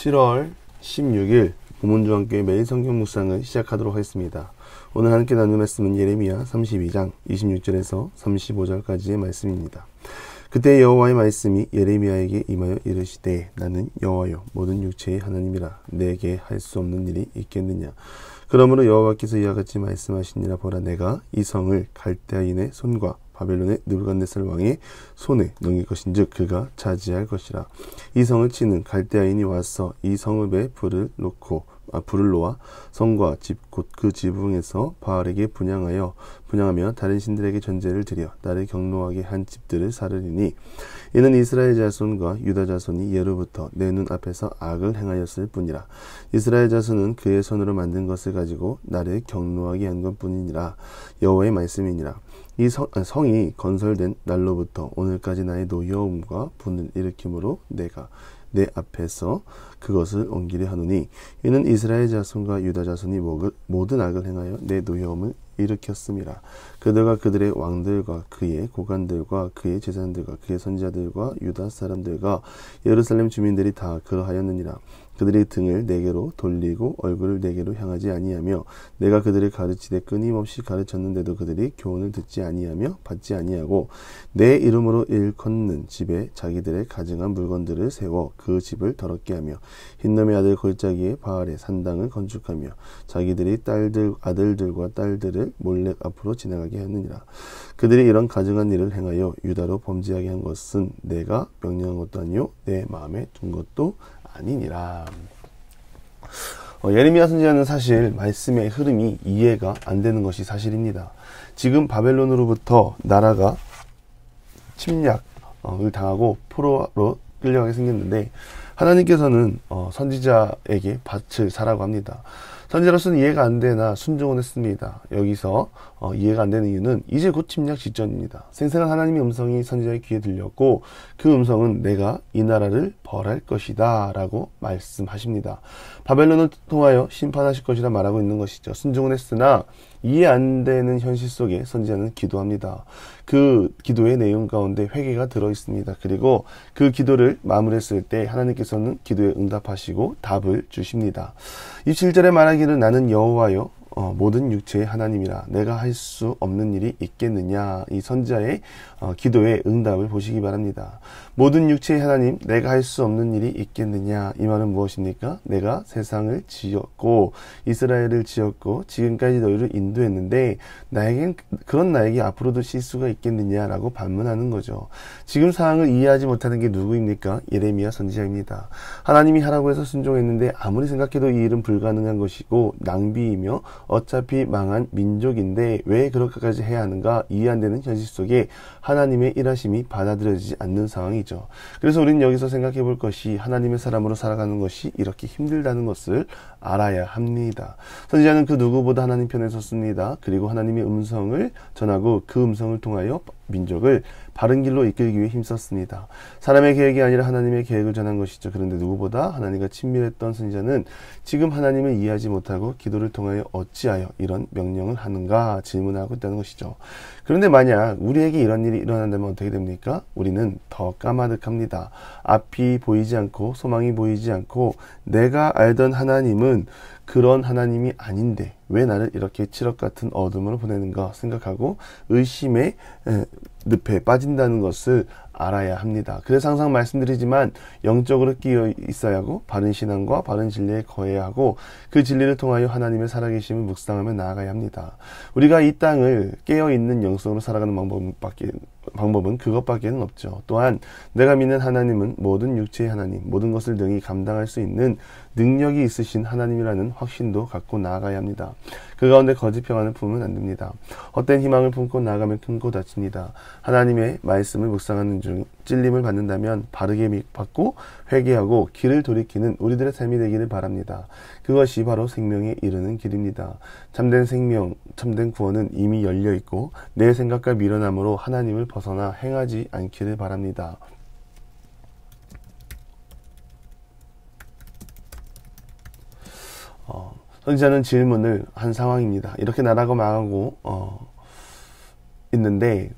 7월 16일 고문주와 함께 매일 성경 묵상을 시작하도록 하겠습니다. 오늘 함께 나눌 말씀은 예레미야 32장 26절에서 35절까지의 말씀입니다. 그때 여호와의 말씀이 예레미야에게 임하여 이르시되 나는 여호와여 모든 육체의 하나님이라 내게 할 수 없는 일이 있겠느냐. 그러므로 여호와께서 이와 같이 말씀하시니라. 보라, 내가 이 성을 갈대아인의 손과 바벨론의 느부갓네살 왕의 손에 넘길 것인즉 그가 차지할 것이라. 이 성을 치는 갈대아인이 와서 이 성읍에 불을 놓아 성과 집 곧 그 지붕에서 바알에게 분향하며 다른 신들에게 전제를 드려 나를 경노하게 한 집들을 사르리니 이는 이스라엘 자손과 유다 자손이 예로부터 내 눈 앞에서 악을 행하였을 뿐이라. 이스라엘 자손은 그의 손으로 만든 것을 가지고 나를 경노하게 한 것뿐이니라. 여호와의 말씀이니라. 이 성이 건설된 날로부터 오늘까지 나의 노여움과 분을 일으킴으로 내가 내 앞에서 그것을 옮기려 하노니 이는 이스라엘 자손과 유다 자손이 모든 악을 행하여 내 노여움을 일으켰음이라. 그들과 그들의 왕들과 그의 고관들과 그의 제사장들과 그의 선지자들과 유다 사람들과 예루살렘 주민들이 다 그러하였느니라. 그들의 등을 내게로 돌리고 얼굴을 내게로 향하지 아니하며 내가 그들을 가르치되 끊임없이 가르쳤는데도 그들이 교훈을 듣지 아니하며 받지 아니하고 내 이름으로 일컫는 집에 자기들의 가증한 물건들을 세워 그 집을 더럽게 하며 흰놈의 아들 골짜기에 바알의 산당을 건축하며 자기들이 아들들과 딸들을 몰렉 앞으로 지나가게 하느니라. 그들이 이런 가증한 일을 행하여 유다로 범죄하게 한 것은 내가 명령한 것도 아니요 내 마음에 둔 것도 아니니라. 예레미야 선지자는 사실 말씀의 흐름이 이해가 안 되는 것이 사실입니다. 지금 바벨론으로부터 나라가 침략을 당하고 포로로 끌려가게 생겼는데 하나님께서는 선지자에게 밭을 사라고 합니다. 선지자로서는 이해가 안 되나 순종을 했습니다. 여기서 이해가 안 되는 이유는 이제 곧 침략 직전입니다. 생생한 하나님의 음성이 선지자의 귀에 들렸고 그 음성은 내가 이 나라를 벌할 것이다 라고 말씀하십니다. 바벨론을 통하여 심판하실 것이라 말하고 있는 것이죠. 순종은 했으나 이해 안 되는 현실 속에 선지자는 기도합니다. 그 기도의 내용 가운데 회개가 들어있습니다. 그리고 그 기도를 마무리했을 때 하나님께서는 기도에 응답하시고 답을 주십니다. 27절에 말하기를 나는 여호와여 모든 육체의 하나님이라 내가 할 수 없는 일이 있겠느냐. 이 선지자의 기도의 응답을 보시기 바랍니다. 모든 육체의 하나님, 내가 할 수 없는 일이 있겠느냐. 이 말은 무엇입니까? 내가 세상을 지었고 이스라엘을 지었고 지금까지 너희를 인도했는데 그런 나에게 앞으로도 실수가 있겠느냐라고 반문하는 거죠. 지금 상황을 이해하지 못하는 게 누구입니까? 예레미야 선지자입니다. 하나님이 하라고 해서 순종했는데 아무리 생각해도 이 일은 불가능한 것이고 낭비이며 어차피 망한 민족인데 왜 그렇게까지 해야 하는가. 이해 안 되는 현실 속에 하나님의 일하심이 받아들여지지 않는 상황이죠. 그래서 우리는 여기서 생각해 볼 것이 하나님의 사람으로 살아가는 것이 이렇게 힘들다는 것을 알아야 합니다. 선지자는 그 누구보다 하나님 편에 섰습니다. 그리고 하나님의 음성을 전하고 그 음성을 통하여 민족을 바른 길로 이끌기 위해 힘썼습니다. 사람의 계획이 아니라 하나님의 계획을 전한 것이죠. 그런데 누구보다 하나님과 친밀했던 선지자는 지금 하나님을 이해하지 못하고 기도를 통하여 어찌하여 이런 명령을 하는가 질문하고 있다는 것이죠. 그런데 만약 우리에게 이런 일이 일어난다면 어떻게 됩니까? 우리는 더 까마득합니다. 앞이 보이지 않고 소망이 보이지 않고 내가 알던 하나님은 그런 하나님이 아닌데 왜 나를 이렇게 칠흑 같은 어둠으로 보내는가 생각하고 의심의 늪에 빠진다는 것을 알아야 합니다. 그래서 항상 말씀드리지만 영적으로 끼어 있어야 하고 바른 신앙과 바른 진리에 거해야 하고 그 진리를 통하여 하나님의 살아계심을 묵상하며 나아가야 합니다. 우리가 이 땅을 깨어있는 영성으로 살아가는 방법은 그것밖에는 없죠. 또한 내가 믿는 하나님은 모든 육체의 하나님, 모든 것을 능히 감당할 수 있는 능력이 있으신 하나님이라는 확신도 갖고 나아가야 합니다. 그 가운데 거짓 평안을 품으면 안 됩니다. 헛된 희망을 품고 나아가면 큰코 다칩니다. 하나님의 말씀을 묵상하는 중 찔림을 받는다면 바르게 받고 회개하고 길을 돌이키는 우리들의 삶이 되기를 바랍니다. 그것이 바로 생명에 이르는 길입니다. 참된 생명, 참된 구원은 이미 열려있고 내 생각과 미련함으로 하나님을 벗어나 행하지 않기를 바랍니다. 선지자는 질문을 한 상황입니다. 이렇게 나라가 망하고 있는데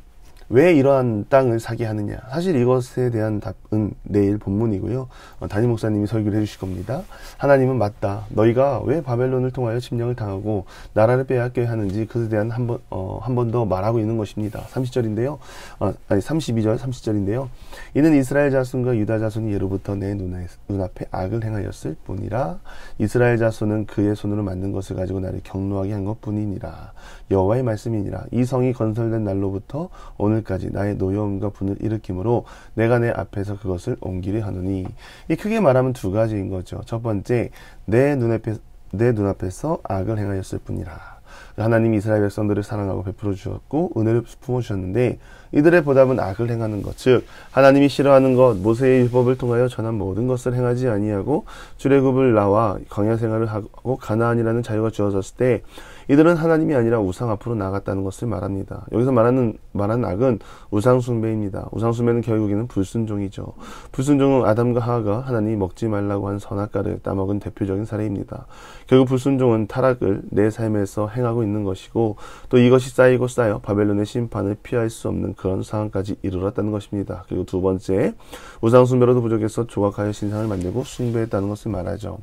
왜 이러한 땅을 사게 하느냐? 사실 이것에 대한 답은 내일 본문이고요. 담임 목사님이 설교를 해주실 겁니다. 하나님은 맞다. 너희가 왜 바벨론을 통하여 침략을 당하고 나라를 빼앗겨야 하는지 그에 대한 한 번 더 말하고 있는 것입니다. 30절인데요. 32절 30절인데요. 이는 이스라엘 자손과 유다 자손이 예로부터 내 눈앞에 악을 행하였을 뿐이라. 이스라엘 자손은 그의 손으로 만든 것을 가지고 나를 경노하게 한 것뿐이니라. 여호와의 말씀이니라. 이 성이 건설된 날로부터 오늘까지 나의 노여움과 분을 일으키므로 내가 내 앞에서 그것을 옮기려 하노니. 이 크게 말하면 두 가지인 거죠. 첫 번째, 내 눈앞에서 악을 행하였을 뿐이라. 하나님이 이스라엘 백성들을 사랑하고 베풀어 주셨고 은혜를 품어 주셨는데 이들의 보답은 악을 행하는 것, 즉 하나님이 싫어하는 것, 모세의 율법을 통하여 전한 모든 것을 행하지 아니하고 출애굽을 나와 광야 생활을 하고 가나안이라는 자유가 주어졌을 때 이들은 하나님이 아니라 우상 앞으로 나아갔다는 것을 말합니다. 여기서 말하는 악은 우상 숭배입니다. 우상 숭배는 결국에는 불순종이죠. 불순종은 아담과 하와가 하나님이 먹지 말라고 한 선악과를 따먹은 대표적인 사례입니다. 결국 불순종은 타락을 내 삶에서 행하고 있는 것이고 또 이것이 쌓이고 쌓여 바벨론의 심판을 피할 수 없는 그런 상황까지 이르렀다는 것입니다. 그리고 두 번째, 우상 숭배로도 부족해서 조각하여 신상을 만들고 숭배했다는 것을 말하죠.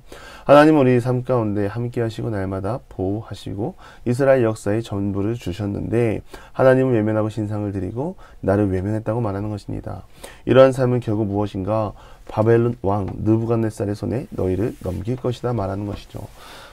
하나님은 우리 삶 가운데 함께 하시고 날마다 보호하시고 이스라엘 역사의 전부를 주셨는데 하나님을 외면하고 신상을 드리고 나를 외면했다고 말하는 것입니다. 이러한 삶은 결국 무엇인가? 바벨론 왕 느부갓네살의 손에 너희를 넘길 것이다 말하는 것이죠.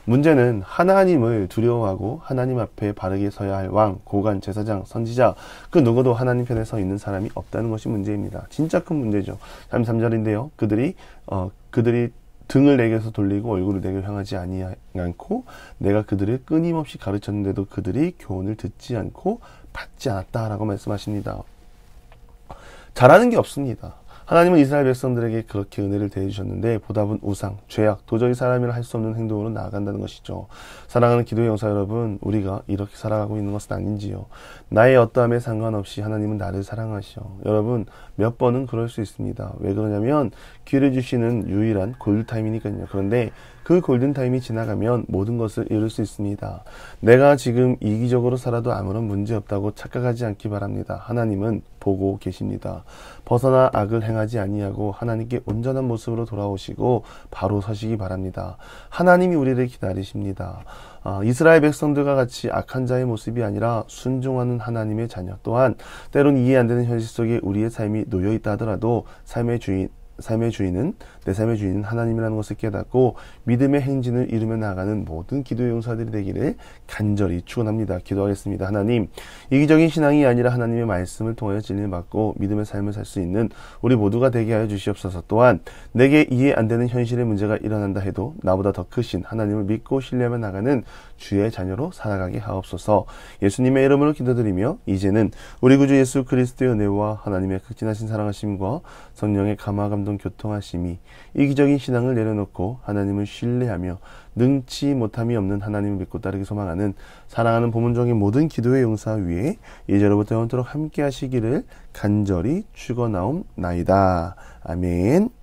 문제는 하나님을 두려워하고 하나님 앞에 바르게 서야 할 왕, 고관, 제사장, 선지자 그 누구도 하나님 편에 서 있는 사람이 없다는 것이 문제입니다. 진짜 큰 문제죠. 33절인데요. 그들이 등을 내게서 돌리고 얼굴을 내게 향하지 않고 내가 그들을 끊임없이 가르쳤는데도 그들이 교훈을 듣지 않고 받지 않았다라고 말씀하십니다. 잘하는 게 없습니다. 하나님은 이스라엘 백성들에게 그렇게 은혜를 대해주셨는데 보답은 우상, 죄악, 도저히 사람이라 할 수 없는 행동으로 나아간다는 것이죠. 사랑하는 기도의 영사 여러분, 우리가 이렇게 살아가고 있는 것은 아닌지요. 나의 어떠함에 상관없이 하나님은 나를 사랑하시오. 여러분, 몇 번은 그럴 수 있습니다. 왜 그러냐면 기회를 주시는 유일한 골든타임이니까요. 그런데 그 골든타임이 지나가면 모든 것을 잃을 수 있습니다. 내가 지금 이기적으로 살아도 아무런 문제 없다고 착각하지 않기 바랍니다. 하나님은 보고 계십니다. 벗어나 악을 행하지 아니하고 하나님께 온전한 모습으로 돌아오시고 바로 서시기 바랍니다. 하나님이 우리를 기다리십니다. 이스라엘 백성들과 같이 악한 자의 모습이 아니라 순종하는 하나님의 자녀, 또한 때론 이해 안 되는 현실 속에 우리의 삶이 놓여 있다 하더라도 내 삶의 주인은 하나님이라는 것을 깨닫고 믿음의 행진을 이루며 나아가는 모든 기도의 용사들이 되기를 간절히 축원합니다. 기도하겠습니다. 하나님, 이기적인 신앙이 아니라 하나님의 말씀을 통하여 진리를 받고 믿음의 삶을 살 수 있는 우리 모두가 되게 하여 주시옵소서. 또한 내게 이해 안 되는 현실의 문제가 일어난다 해도 나보다 더 크신 하나님을 믿고 신뢰하며 나가는 주의 자녀로 살아가게 하옵소서. 예수님의 이름으로 기도드리며 이제는 우리 구주 예수 그리스도의 은혜와 하나님의 극진하신 사랑하심과 성령의 감화 감동 교통하심이 이기적인 신앙을 내려놓고 하나님을 신뢰하며 능치 못함이 없는 하나님을 믿고 따르기 소망하는 사랑하는 보문종의 모든 기도의 용사 위에 이제로부터 영원토록 함께 하시기를 간절히 축원하옵나이다. 아멘.